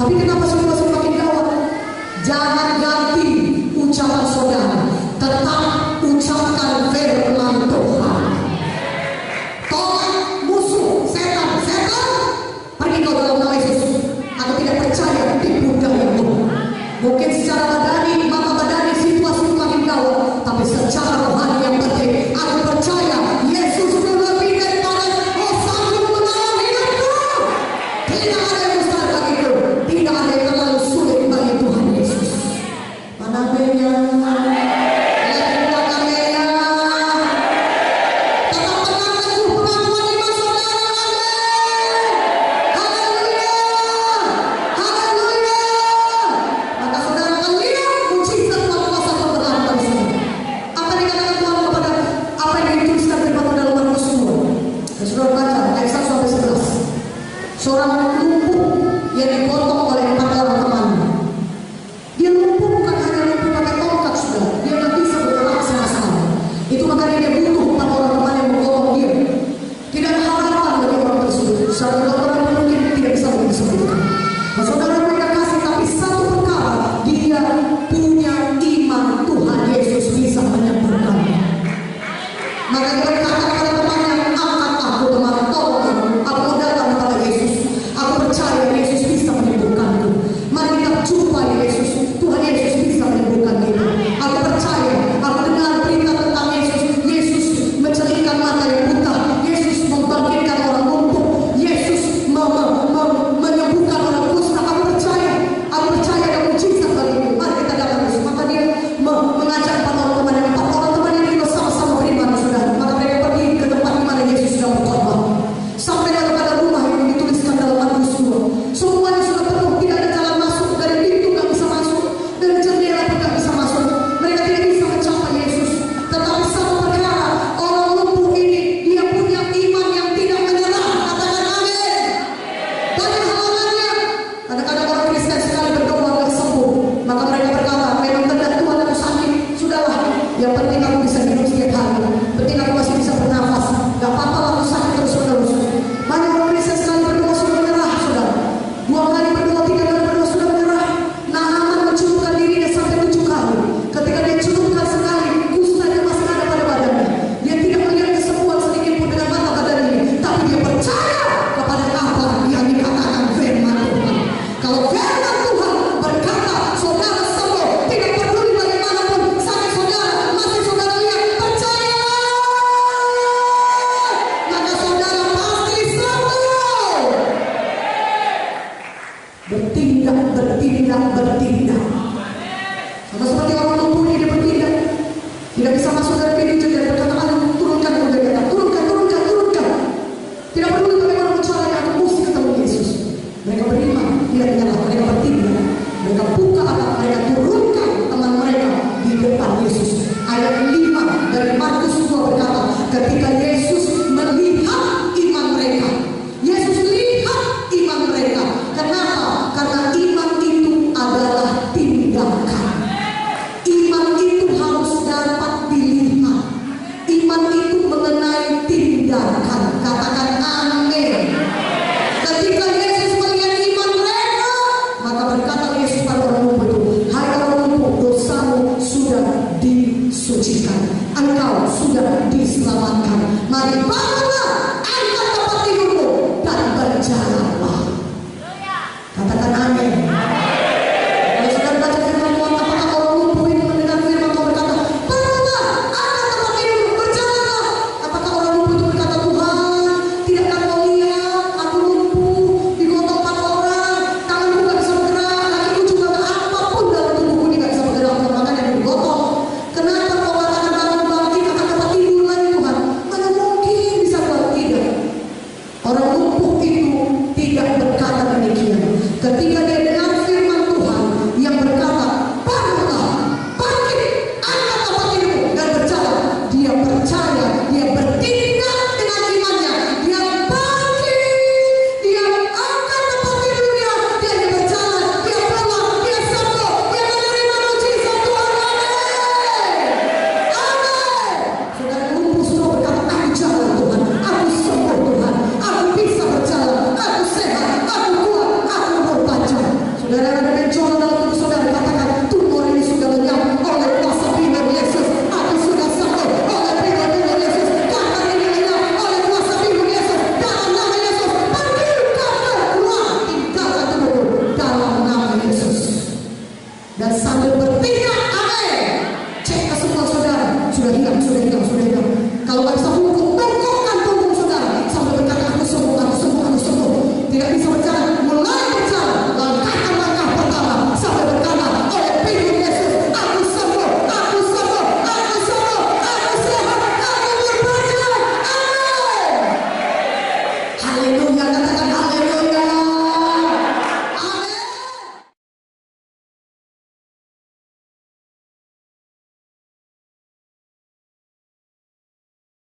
Tapi kenapa situasi makin gawat? Jangan ganti ucapan saudara, tetap ucapkan firman Tuhan. Tolak musuh setan, pergi kau dalam nama Yesus. Aku tidak percaya tipu dayamu. Mungkin secara badani, mata badani situasi makin gawat, tapi secara rohani yang penting, aku percaya Yesus lebih daripada sanggup menolong hidupku. Tidak ada yang mustahil bagiku, tidak ada yang terlalu sulit bagi Tuhan Yesus. Mana benya? Seorang lumpuh yang dipotong oleh 4 orang temannya. Dia lumpuh bukan hanya lumpuh pakai tongkat, sudah. Dia nggak bisa bergerak sama sekali. Itu makanya dia butuh 4 orang teman yang memotong dia. Tidak ada harapan bagi orang tersebut. Satu orang mungkin tidak bisa disembuhkan. Nah, saudara mereka kasih, tapi satu perkara, dia punya iman Tuhan Yesus bisa menyembuhkannya. Maka dia berkata kepada temannya, angkat aku teman, tolong aku mau datang kepada Yesus. Aku percaya Yesus bisa menyembuhkanku. Mari kita jumpai Yesus. Tuhan Yesus bisa menyembuhkan kita. Aku percaya. Aku dengar berita tentang Yesus. Yesus mencelingkan mata yang buta. Yesus membangkitkan orang lumpuh. Yesus menyembuhkan orang kusta. Aku percaya. Aku percaya ada mujizat bagiku. Mari kita datang Yesus. Maka dia mengajak 4 orang teman yang 4 orang teman yang juga sama-sama beriman, saudara. Maka mereka pergi ke tempat di mana Yesus sedang berkhotbah. Sampai pada rumah yang dituliskan dalam Markus 2. Semuanya sudah penuh, tidak ada jalan masuk, dari pintu nggak bisa masuk, dari jendela pun nggak bisa masuk. Mereka tidak bisa mencapai Yesus. Tetapi satu perkara, orang lumpuh ini dia punya iman yang tidak menyerah. Katakan amin. Banyak halangannya. Kadang-kadang orang Kristen sekali berdoa nggak sembuh, maka mereka berkata, memang benar Tuhan aku sakit. Sudahlah, yang penting aku bisa hidup setiap hari. Penting aku masih bisa bernafas. Gak apa-apa aku sakit terus-menerus. Banyak orang Kristen sekali berdoa sudah menyerah, saudara. 2 kali berdoa, 3 kali berdoa sudah menyerah. Naaman mencelupkan dirinya sampai 7 kali. Ketika dia celupkan sekali, kustanya masih ada pada badannya. Dia tidak melihat kesembuhan sedikit pun dengan mata badannya, tapi dia percaya kepada apa yang dikatakan firman Tuhan. Kalau firman Tuhan berkata saudara sembuh, tidak peduli bagaimanapun sakit saudara, masih saudara lihat, percaya, maka saudara pasti sembuh. Bertindak. Sama seperti orang lumpuh ini, dia bertindak. Tidak bisa masuk dari pintu, jadi berkata,